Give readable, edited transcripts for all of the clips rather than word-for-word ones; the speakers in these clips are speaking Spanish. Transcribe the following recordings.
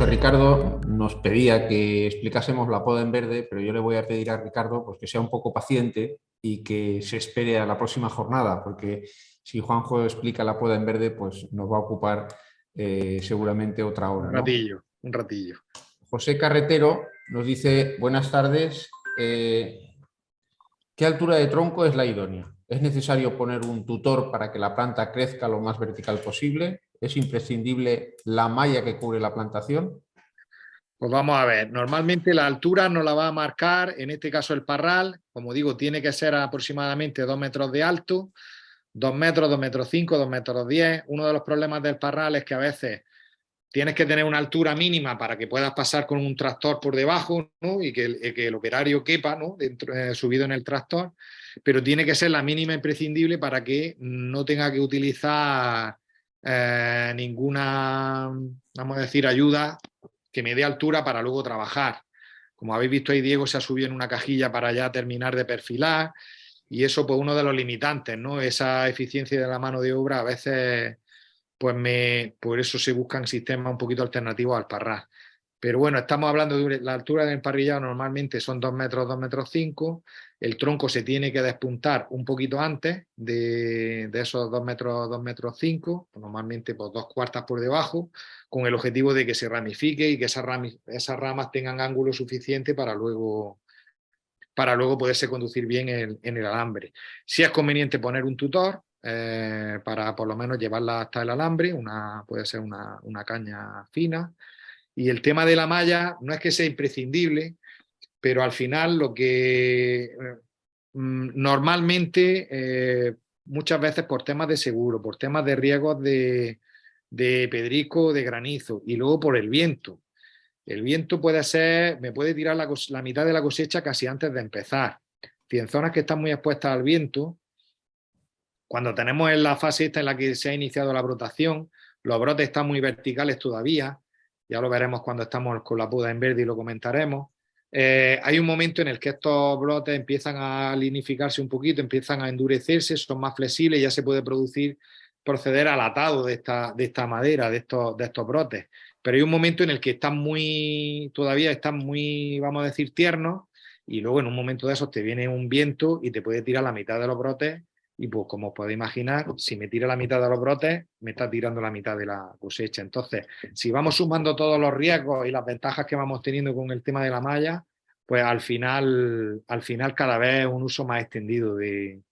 José Ricardo nos pedía que explicásemos la poda en verde, pero yo le voy a pedir a Ricardo pues, que sea un poco paciente y que se espere a la próxima jornada, porque si Juanjo explica la poda en verde, pues nos va a ocupar seguramente otra hora, ¿no? Un ratillo. José Carretero nos dice, buenas tardes, ¿qué altura de tronco es la idónea? ¿Es necesario poner un tutor para que la planta crezca lo más vertical posible? ¿Es imprescindible la malla que cubre la plantación? Pues vamos a ver, normalmente la altura nos la va a marcar, en este caso el parral, como digo, tiene que ser aproximadamente 2 metros de alto, 2 metros, 2 metros 5, 2 metros 10. Uno de los problemas del parral es que a veces tienes que tener una altura mínima para que puedas pasar con un tractor por debajo, ¿no? Y que el operario quepa, ¿no? Subido en el tractor, pero tiene que ser la mínima imprescindible para que no tenga que utilizar ninguna, vamos a decir, ayuda que me dé altura para luego trabajar. Como habéis visto ahí, Diego se ha subido en una cajilla para ya terminar de perfilar, y eso pues uno de los limitantes, ¿no? Esa eficiencia de la mano de obra a veces pues por eso se buscan sistemas un poquito alternativos al parral. Pero bueno, estamos hablando de la altura del emparrillado, normalmente son 2 metros, 2 metros 5. El tronco se tiene que despuntar un poquito antes de esos 2 metros, 2 metros 5, normalmente pues 2/4 por debajo, con el objetivo de que se ramifique y que esas ramas tengan ángulo suficiente para luego poderse conducir bien en el alambre. Si es conveniente poner un tutor para por lo menos llevarla hasta el alambre, puede ser una caña fina. Y el tema de la malla no es que sea imprescindible, pero al final lo que normalmente, muchas veces por temas de seguro, por temas de riesgos de pedrisco, de granizo, y luego por el viento. El viento me puede tirar la mitad de la cosecha casi antes de empezar. Si en zonas que están muy expuestas al viento, cuando tenemos en la fase esta en la que se ha iniciado la brotación, los brotes están muy verticales todavía, ya lo veremos cuando estamos con la poda en verde y lo comentaremos. Hay un momento en el que estos brotes empiezan a linificarse un poquito, empiezan a endurecerse, son más flexibles y ya se puede proceder al atado de esta madera, de estos brotes. Pero hay un momento en el que todavía están muy, vamos a decir, tiernos, y luego en un momento de esos te viene un viento y te puede tirar la mitad de los brotes. Y pues como os podéis imaginar, si me tira la mitad de los brotes, me está tirando la mitad de la cosecha. Entonces, si vamos sumando todos los riesgos y las ventajas que vamos teniendo con el tema de la malla, pues al final cada vez un uso más extendido de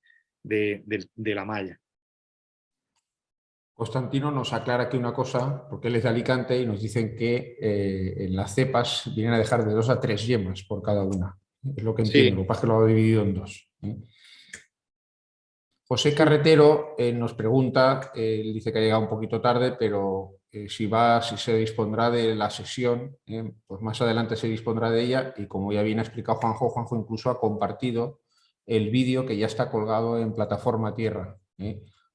la malla. Constantino nos aclara aquí una cosa, porque él es de Alicante y nos dicen que en las cepas vienen a dejar de 2 a 3 yemas por cada una. Es lo que entiendo, lo que pasa es que lo ha dividido en 2. José Carretero nos pregunta, él dice que ha llegado un poquito tarde, pero si se dispondrá de la sesión, pues más adelante se dispondrá de ella, y como ya bien ha explicado Juanjo incluso ha compartido el vídeo que ya está colgado en plataforma Tierra.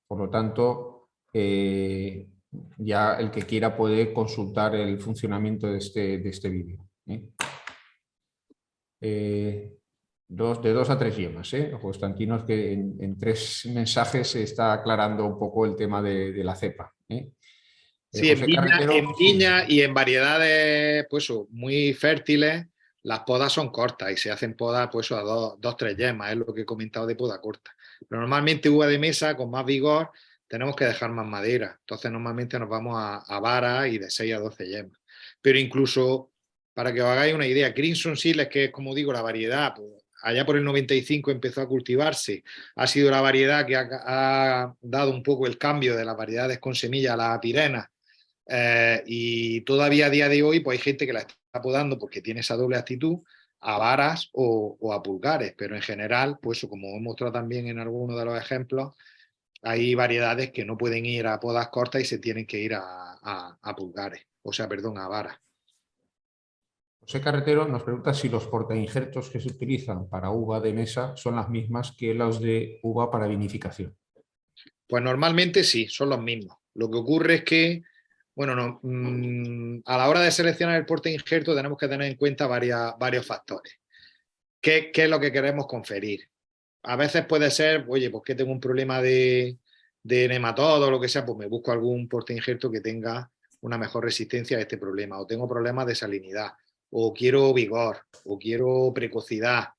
Por lo tanto, ya el que quiera puede consultar el funcionamiento de este vídeo. De 2 a 3 yemas. Constantino, es que en 3 mensajes se está aclarando un poco el tema de la cepa. Sí, José Carretero, en viña y en variedades pues, muy fértiles, las podas son cortas y se hacen podas pues, a 2-3 yemas, es lo que he comentado de poda corta. Pero normalmente uva de mesa con más vigor tenemos que dejar más madera, entonces normalmente nos vamos a varas y de 6 a 12 yemas. Pero incluso, para que os hagáis una idea, Crimson Seedless, que es como digo la variedad, pues, allá por el 95 empezó a cultivarse, ha sido la variedad que ha dado un poco el cambio de las variedades con semilla a las apirenas. Y todavía a día de hoy pues hay gente que la está podando porque tiene esa doble actitud a varas o a pulgares, pero en general, pues como he mostrado también en algunos de los ejemplos, hay variedades que no pueden ir a podas cortas y se tienen que ir a pulgares, o sea, perdón, a varas. José Carretero nos pregunta si los portainjertos que se utilizan para uva de mesa son las mismas que los de uva para vinificación. Pues normalmente sí, son los mismos. Lo que ocurre es que, bueno, a la hora de seleccionar el portainjerto tenemos que tener en cuenta varios factores. ¿Qué es lo que queremos conferir? A veces puede ser, oye, pues que tengo un problema de nematodo o lo que sea, pues me busco algún portainjerto que tenga una mejor resistencia a este problema, o tengo problemas de salinidad, o quiero vigor, o quiero precocidad.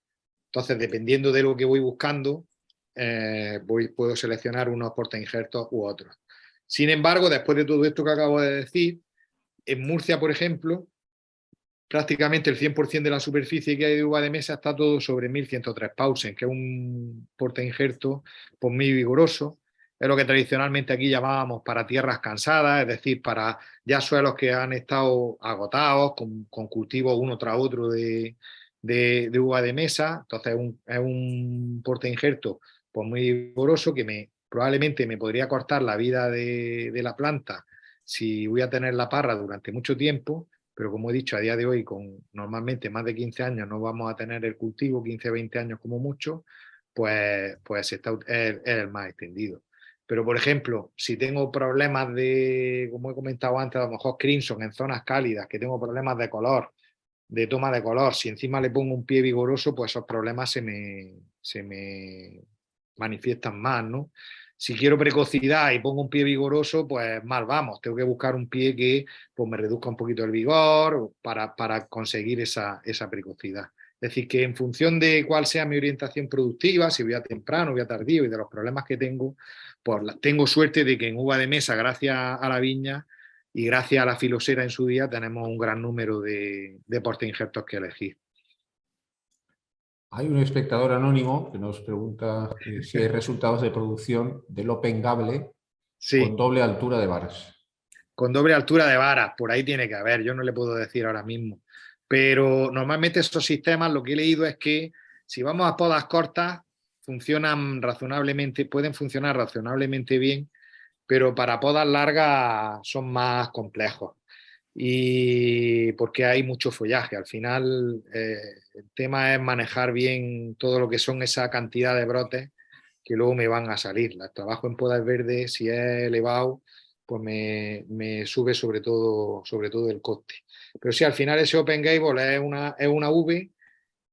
Entonces, dependiendo de lo que voy buscando, puedo seleccionar unos portainjertos u otros. Sin embargo, después de todo esto que acabo de decir, en Murcia, por ejemplo, prácticamente el 100% de la superficie que hay de uva de mesa está todo sobre 1103 Pausen, que es un portainjerto pues, muy vigoroso. Es lo que tradicionalmente aquí llamábamos para tierras cansadas, es decir, para ya suelos que han estado agotados, con cultivos uno tras otro de uva de mesa. Entonces es un portainjerto pues, muy vigoroso que probablemente me podría cortar la vida de la planta si voy a tener la parra durante mucho tiempo, pero como he dicho, a día de hoy, con normalmente más de 15 años no vamos a tener el cultivo, 15 20 años como mucho, pues es el más extendido. Pero, por ejemplo, si tengo problemas de, como he comentado antes, a lo mejor Crimson en zonas cálidas, que tengo problemas de color, de toma de color, si encima le pongo un pie vigoroso, pues esos problemas se me manifiestan más, ¿no? Si quiero precocidad y pongo un pie vigoroso, pues mal vamos. Tengo que buscar un pie que pues, me reduzca un poquito el vigor para conseguir esa precocidad. Es decir, que en función de cuál sea mi orientación productiva, si voy a temprano, voy a tardío y de los problemas que tengo, pues tengo suerte de que en uva de mesa, gracias a la viña y gracias a la filosera en su día, tenemos un gran número de portainjertos que elegir. Hay un espectador anónimo que nos pregunta si hay resultados de producción del Open Gable con Sí, doble altura de varas. con doble altura de varas, por ahí tiene que haber, yo no le puedo decir ahora mismo. Pero normalmente esos sistemas, lo que he leído es que si vamos a podas cortas, funcionan razonablemente, pueden funcionar razonablemente bien, pero para podas largas son más complejos. Y porque hay mucho follaje. Al final, el tema es manejar bien todo lo que son esa cantidad de brotes que luego me van a salir. El trabajo en podas verdes, si es elevado, pues me sube sobre todo el coste. Pero sí, al final ese Open Gable es una V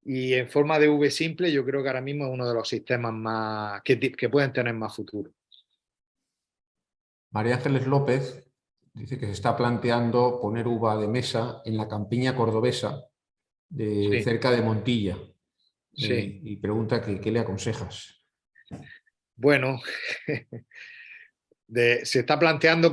y en forma de V simple yo creo que ahora mismo es uno de los sistemas más que pueden tener más futuro. María Ángeles López dice que se está planteando poner uva de mesa en la campiña cordobesa de Sí, cerca de Montilla sí. y pregunta que qué le aconsejas. Bueno, se está planteando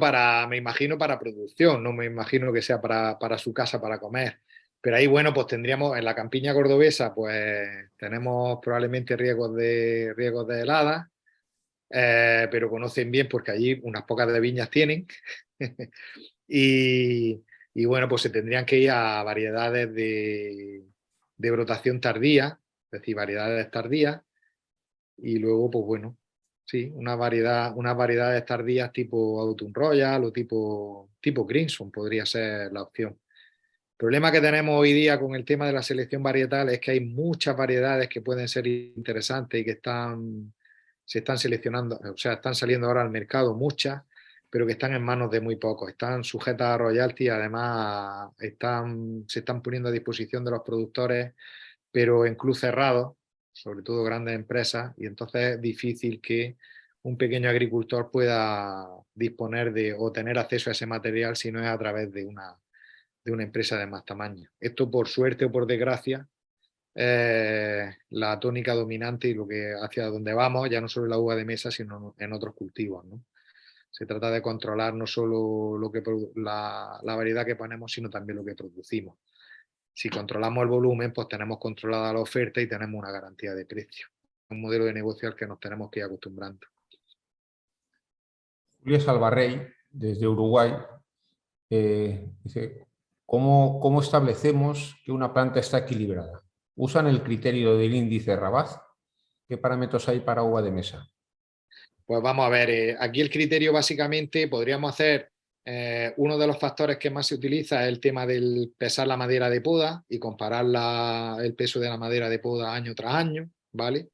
me imagino, para producción, no me imagino que sea para su casa, para comer. Pero ahí, bueno, pues tendríamos en la campiña cordobesa, pues tenemos probablemente riesgos de heladas, pero conocen bien porque allí unas pocas de viñas tienen. y, y bueno, pues se tendrían que ir a variedades de brotación tardía, es decir, variedades tardías, y luego, pues bueno, sí, unas variedades tardías tipo Autumn Royal o tipo Crimson podría ser la opción. El problema que tenemos hoy día con el tema de la selección varietal es que hay muchas variedades que pueden ser interesantes y que se están seleccionando, o sea, están saliendo ahora al mercado muchas, pero que están en manos de muy pocos. Están sujetas a royalty, además se están poniendo a disposición de los productores pero en club cerrado, sobre todo grandes empresas, y entonces es difícil que un pequeño agricultor pueda disponer de o tener acceso a ese material si no es a través de una empresa de más tamaño. Esto, por suerte o por desgracia, es la tónica dominante y lo que hacia donde vamos, ya no solo en la uva de mesa, sino en otros cultivos, ¿no? Se trata de controlar no solo la variedad que ponemos, sino también lo que producimos. Si controlamos el volumen, pues tenemos controlada la oferta y tenemos una garantía de precio. Un modelo de negocio al que nos tenemos que ir acostumbrando. Julia Salvarrey, desde Uruguay, dice, ¿cómo establecemos que una planta está equilibrada? ¿Usan el criterio del índice Rabat? ¿Qué parámetros hay para uva de mesa? Pues vamos a ver, aquí el criterio básicamente podríamos hacer, uno de los factores que más se utiliza es el tema del pesar la madera de poda y comparar el peso de la madera de poda año tras año, ¿vale?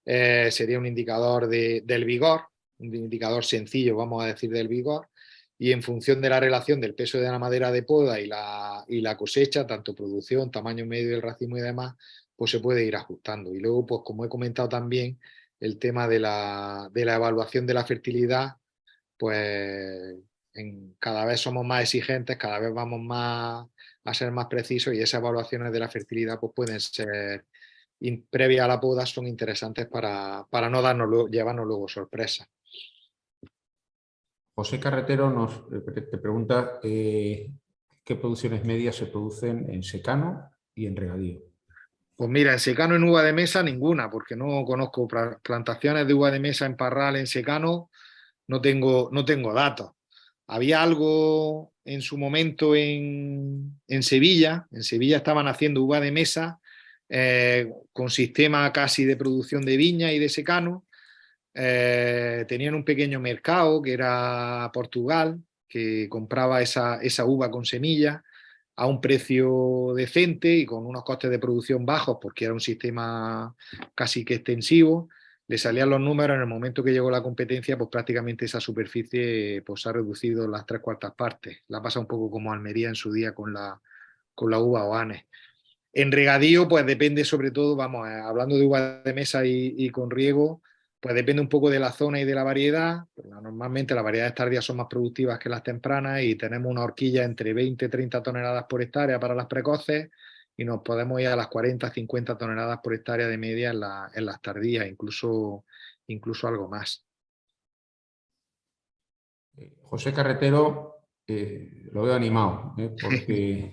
Sería un indicador del vigor, un indicador sencillo, vamos a decir, del vigor, y en función de la relación del peso de la madera de poda y la cosecha, tanto producción, tamaño medio del racimo y demás, pues se puede ir ajustando. Y luego, pues como he comentado también, el tema de la evaluación de la fertilidad, pues cada vez somos más exigentes, cada vez vamos más a ser más precisos y esas evaluaciones de la fertilidad pues pueden ser previas a la poda, son interesantes para no llevarnos luego sorpresas. José Carretero te pregunta qué producciones medias se producen en secano y en regadío. Pues mira, en secano, en uva de mesa, ninguna, porque no conozco plantaciones de uva de mesa en parral, en secano, no tengo datos. Había algo en su momento en Sevilla. En Sevilla estaban haciendo uva de mesa con sistema casi de producción de viña y de secano. Tenían un pequeño mercado que era Portugal, que compraba esa uva con semilla a un precio decente y con unos costes de producción bajos, porque era un sistema casi que extensivo. Le salían los números en el momento que llegó la competencia, pues prácticamente esa superficie pues, ha reducido las 3/4 partes. La pasa un poco como Almería en su día con la uva Oanes. En regadío, pues depende sobre todo, vamos, hablando de uva de mesa y con riego, pues depende un poco de la zona y de la variedad. Pues, normalmente las variedades tardías son más productivas que las tempranas y tenemos una horquilla entre 20 y 30 toneladas por hectárea para las precoces y nos podemos ir a las 40, 50 toneladas por hectárea de media en las tardías, incluso algo más. José Carretero, lo veo animado, porque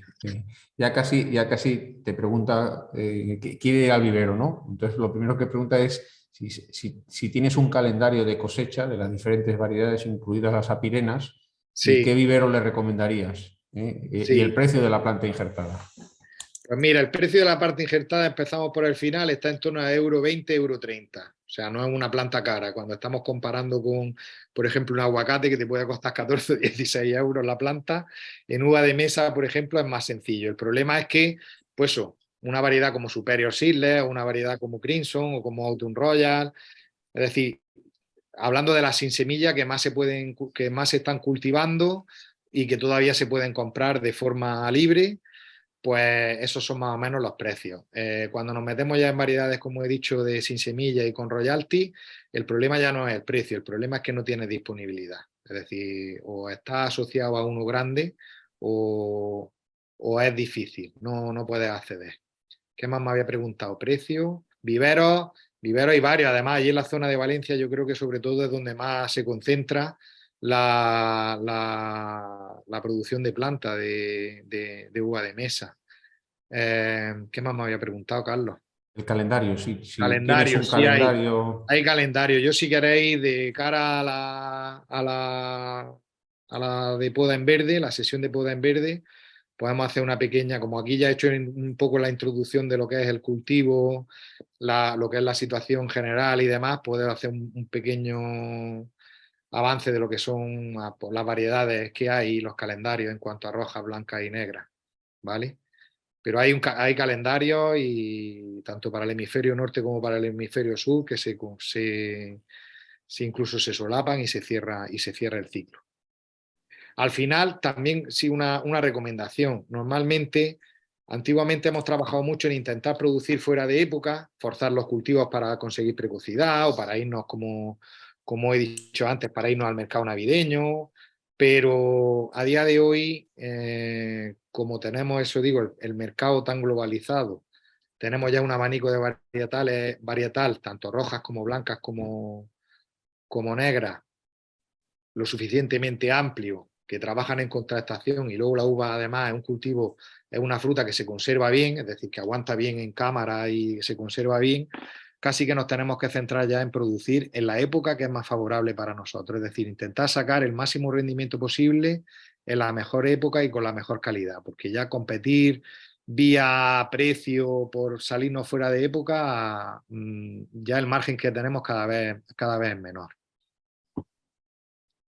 ya casi te pregunta, quiere ir al vivero, ¿no? Entonces lo primero que pregunta es si tienes un calendario de cosecha de las diferentes variedades, incluidas las apirenas, y qué Sí, vivero le recomendarías, y el sí. precio de la planta injertada. Pues mira, el precio de la parte injertada, empezamos por el final, está en torno a euro 20, euro 30. O sea, no es una planta cara. Cuando estamos comparando con, por ejemplo, un aguacate que te puede costar 14 o 16 euros la planta, en uva de mesa, por ejemplo, es más sencillo. El problema es que, pues eso, una variedad como Superior Seedless, o una variedad como Crimson o como Autumn Royal, es decir, hablando de las sin semilla que más se están cultivando y que todavía se pueden comprar de forma libre, pues esos son más o menos los precios. Cuando nos metemos ya en variedades, como he dicho, de sin semilla y con royalty, el problema ya no es el precio, el problema es que no tiene disponibilidad. Es decir, o está asociado a uno grande o, o es difícil, no puedes acceder. ¿Qué más me había preguntado? Precio, viveros, viveros hay varios. Además, allí en la zona de Valencia yo creo que sobre todo es donde más se concentra la producción de planta de uva de mesa. ¿Qué más me había preguntado, Carlos? El calendario, si tienes Calendario, un sí hay. calendario. Hay calendario. Yo si queréis, de cara a la de poda en verde, la sesión de poda en verde, podemos hacer una pequeña, como aquí ya he hecho un poco la introducción de lo que es el cultivo, lo que es la situación general y demás, poder hacer un pequeño avance de lo que son pues, las variedades que hay y los calendarios en cuanto a roja, blanca y negra, ¿vale? Pero hay calendarios y tanto para el hemisferio norte como para el hemisferio sur que se incluso se solapan y se cierra el ciclo. Al final, también sí una recomendación. Normalmente, antiguamente hemos trabajado mucho en intentar producir fuera de época, forzar los cultivos para conseguir precocidad o para irnos, como he dicho antes, para irnos al mercado navideño. Pero a día de hoy, como tenemos eso, digo, el mercado tan globalizado, tenemos ya un abanico de varietal, tanto rojas como blancas como negras, lo suficientemente amplio, que trabajan en contrastación y luego la uva además es un cultivo, es una fruta que se conserva bien, es decir, que aguanta bien en cámara y se conserva bien, casi que nos tenemos que centrar ya en producir en la época que es más favorable para nosotros, es decir, intentar sacar el máximo rendimiento posible en la mejor época y con la mejor calidad, porque ya competir vía precio por salirnos fuera de época, ya el margen que tenemos cada vez es menor.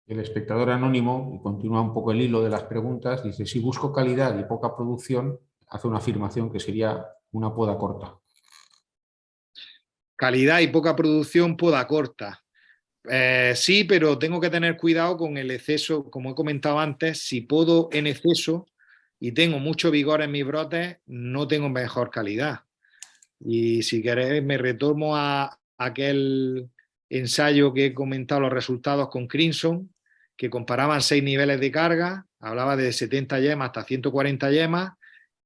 El espectador anónimo, y continúa un poco el hilo de las preguntas, dice, si busco calidad y poca producción, hace una afirmación que sería una poda corta. Calidad y poca producción, poda corta. Sí, pero tengo que tener cuidado con el exceso, como he comentado antes, si podo en exceso y tengo mucho vigor en mis brotes, no tengo mejor calidad. Y si queréis, me retomo a aquel ensayo que he comentado los resultados con Crimson, que comparaban 6 niveles de carga, hablaba de 70 yemas hasta 140 yemas,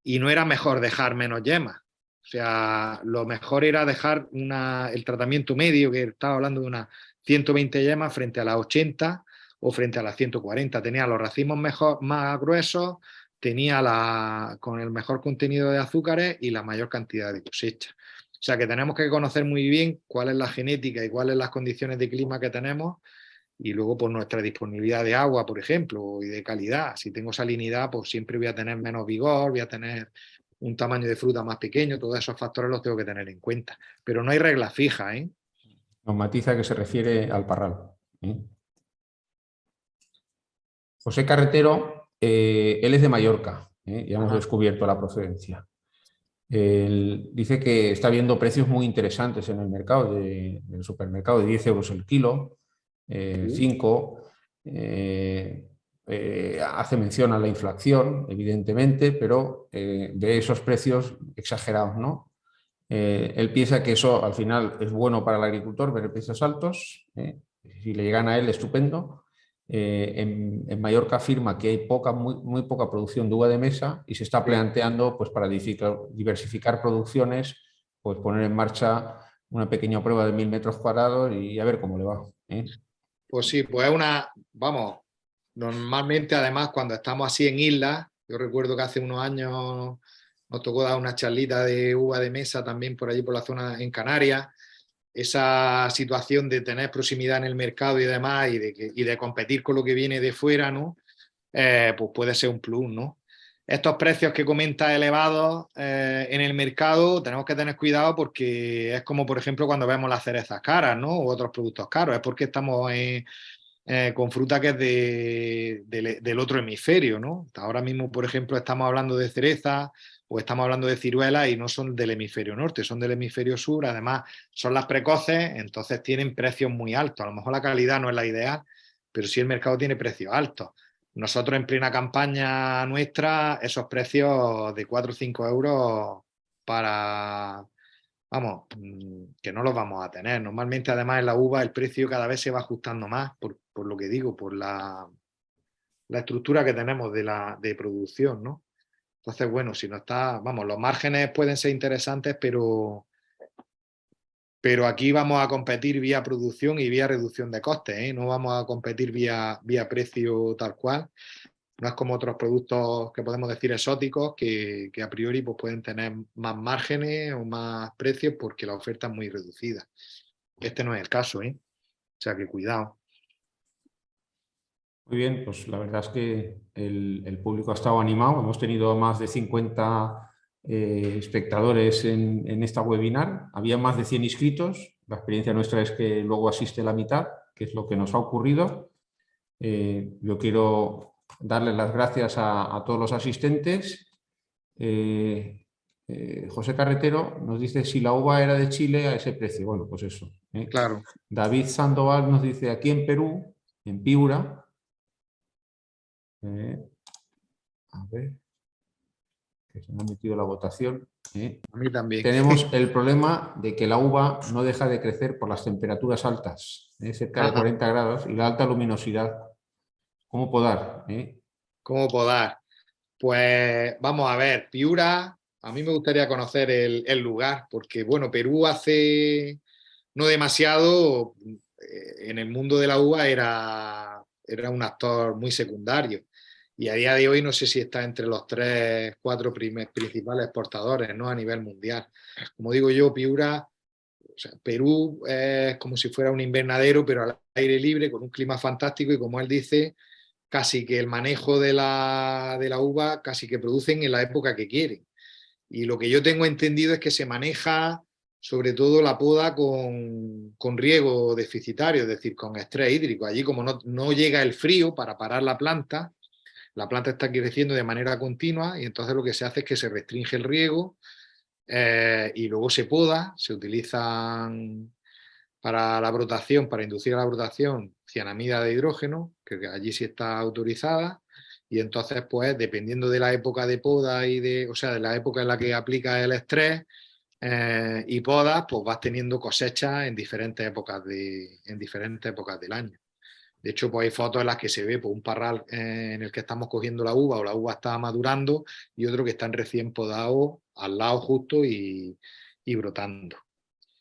y no era mejor dejar menos yemas. O sea, lo mejor era dejar el tratamiento medio, que estaba hablando de unas 120 yemas frente a las 80 o frente a las 140. Tenía los racimos más gruesos, tenía con el mejor contenido de azúcares y la mayor cantidad de cosecha. O sea que tenemos que conocer muy bien cuál es la genética y cuáles las condiciones de clima que tenemos, y luego por nuestra disponibilidad de agua, por ejemplo, y de calidad. Si tengo salinidad, pues siempre voy a tener menos vigor, voy a tener un tamaño de fruta más pequeño, todos esos factores los tengo que tener en cuenta. Pero no hay regla fija, ¿eh? Nos matiza que se refiere al parral. José Carretero, él es de Mallorca, ya hemos descubierto la procedencia. Él dice que está viendo precios muy interesantes en el mercado, del supermercado, de 10 euros el kilo, 5. Hace mención a la inflación, evidentemente, pero de esos precios exagerados, ¿no? Él piensa que eso al final es bueno para el agricultor, ver precios altos. Si le llegan a él, estupendo. En Mallorca afirma que hay muy poca producción de uva de mesa y se está planteando, pues, para diversificar producciones, pues poner en marcha una pequeña prueba de 1000 metros cuadrados y a ver cómo le va. Pues sí, pues vamos, normalmente además cuando estamos así en islas, yo recuerdo que hace unos años nos tocó dar una charlita de uva de mesa también por allí por la zona en Canarias. Esa situación de tener proximidad en el mercado y demás, y de competir con lo que viene de fuera, ¿no? Pues puede ser un plus, ¿no? Estos precios que comenta elevados en el mercado, tenemos que tener cuidado porque es como, por ejemplo, cuando vemos las cerezas caras, ¿no? U otros productos caros, es porque estamos con fruta que es del otro hemisferio, ¿no? Ahora mismo, por ejemplo, estamos hablando de cereza o estamos hablando de ciruelas y no son del hemisferio norte, son del hemisferio sur. Además, son las precoces, entonces tienen precios muy altos. A lo mejor la calidad no es la ideal, pero sí el mercado tiene precios altos. Nosotros en plena campaña nuestra, esos precios de 4 o 5 euros para... Vamos, que no los vamos a tener. Normalmente, además, en la uva el precio cada vez se va ajustando más, por lo que digo, por la estructura que tenemos de producción, ¿no? Entonces, bueno, si no está, vamos, los márgenes pueden ser interesantes, pero aquí vamos a competir vía producción y vía reducción de costes, ¿eh? No vamos a competir vía precio tal cual. No es como otros productos que podemos decir exóticos, que a priori pues, pueden tener más márgenes o más precios porque la oferta es muy reducida. Este no es el caso, ¿eh? O sea que cuidado. Muy bien, pues la verdad es que el público ha estado animado. Hemos tenido más de 50 espectadores en esta webinar. Había más de 100 inscritos. La experiencia nuestra es que luego asiste la mitad, que es lo que nos ha ocurrido. Yo quiero darles las gracias a todos los asistentes. José Carretero nos dice si la uva era de Chile a ese precio. Bueno, pues eso. Claro. David Sandoval nos dice aquí en Perú, en Piura. A ver, que se me ha metido la votación. A mí también. Tenemos el problema de que la uva no deja de crecer por las temperaturas altas, cerca de 40 grados, y la alta luminosidad. ¿Cómo podar? ¿Cómo podar? Pues vamos a ver, Piura, a mí me gustaría conocer el lugar, porque bueno, Perú hace no demasiado, en el mundo de la uva era un actor muy secundario. Y a día de hoy no sé si está entre los 3, 4 principales exportadores, ¿no? A nivel mundial. Como digo yo, Piura, o sea, Perú es como si fuera un invernadero, pero al aire libre, con un clima fantástico y como él dice, casi que el manejo de la uva casi que producen en la época que quieren. Y lo que yo tengo entendido es que se maneja sobre todo la poda con riego deficitario, es decir, con estrés hídrico. Allí como no llega el frío para parar la planta está creciendo de manera continua y entonces lo que se hace es que se restringe el riego y luego se poda, se utilizan para la brotación, para inducir a la brotación, cianamida de hidrógeno, que allí sí está autorizada, y entonces, pues, dependiendo de la época de poda o sea, de la época en la que aplica el estrés y podas, pues vas teniendo cosechas en diferentes épocas del año. De hecho, pues hay fotos en las que se ve pues, un parral en el que estamos cogiendo la uva o la uva está madurando y otro que están recién podados al lado justo y brotando.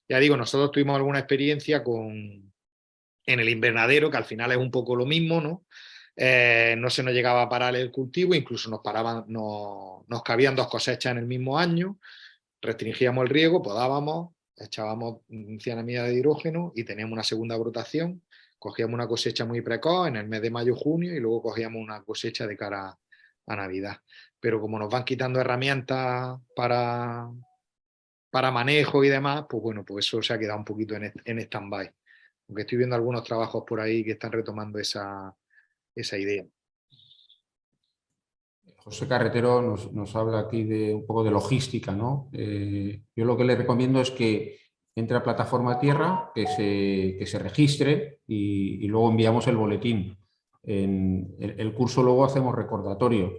Ya digo, nosotros tuvimos alguna experiencia en el invernadero, que al final es un poco lo mismo, ¿no? No se nos llegaba a parar el cultivo, incluso nos cabían 2 cosechas en el mismo año, restringíamos el riego, podábamos, echábamos cianamida de hidrógeno y teníamos una segunda brotación, cogíamos una cosecha muy precoz en el mes de mayo-junio y luego cogíamos una cosecha de cara a Navidad. Pero como nos van quitando herramientas para manejo y demás, pues bueno, pues eso se ha quedado un poquito en stand-by. Aunque estoy viendo algunos trabajos por ahí que están retomando esa idea. José Carretero nos habla aquí de un poco de logística, ¿no? Yo lo que le recomiendo es que entre a Plataforma Tierra, que se registre y luego enviamos el boletín. En el curso luego hacemos recordatorio.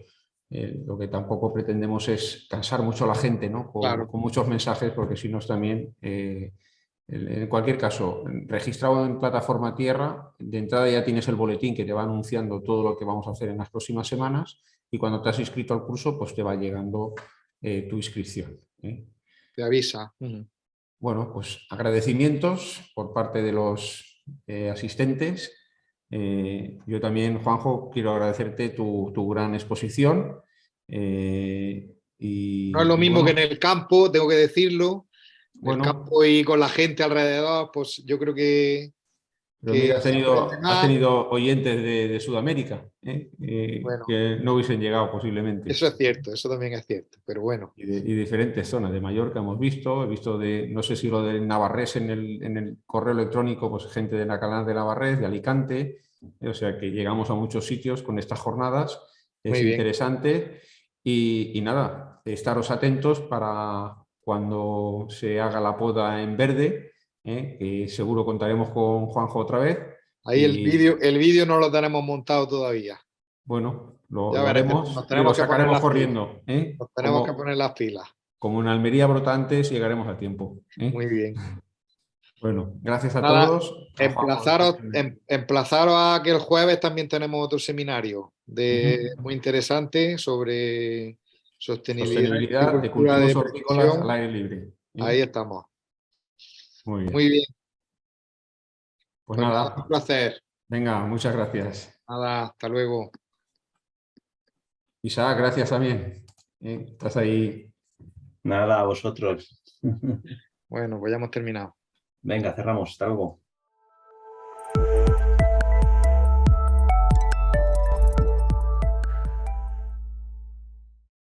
Lo que tampoco pretendemos es cansar mucho a la gente, ¿no? Claro. Con muchos mensajes, porque si no es también... en cualquier caso, registrado en Plataforma Tierra, de entrada ya tienes el boletín que te va anunciando todo lo que vamos a hacer en las próximas semanas y cuando te has inscrito al curso, pues te va llegando tu inscripción. Te avisa. Bueno, pues agradecimientos por parte de los asistentes. Yo también, Juanjo, quiero agradecerte tu gran exposición. No es lo mismo bueno, que en el campo, tengo que decirlo. En el bueno, campo y con la gente alrededor, pues yo creo que pero mira, se aprende has más. tenido oyentes de Sudamérica, Bueno, que no hubiesen llegado posiblemente. eso es cierto, eso también es cierto, pero bueno. Y diferentes zonas de Mallorca hemos visto. He visto no sé si lo de Navarrés en el correo electrónico, pues gente de Nacalar de Navarrés, de Alicante. O sea que llegamos a muchos sitios con estas jornadas. Es Muy bien. interesante. Y nada, estaros atentos para cuando se haga la poda en verde, que seguro contaremos con Juanjo otra vez. Ahí Y el vídeo no lo tenemos montado todavía. bueno, Ya lo veremos, nos haremos y lo tenemos que poner sacaremos las pilas. corriendo, Nos tenemos que poner las pilas. como en Almería Brotantes llegaremos a tiempo. Muy bien. Bueno, gracias a Nada, todos. A Juanjo especialmente. emplazaros a que el jueves también tenemos otro seminario muy Ujú. interesante sobre sostenibilidad y Sostenibilidad de agricultura cultivos de hortícolas al precisión. aire libre. Ahí estamos. Muy Muy bien. bien. Pues Pues nada, un nada, placer. venga, muchas gracias. Nada, hasta luego. Isaac, gracias también. Estás ahí. Nada, a vosotros. Bueno, pues ya hemos terminado. Venga, cerramos. Hasta luego.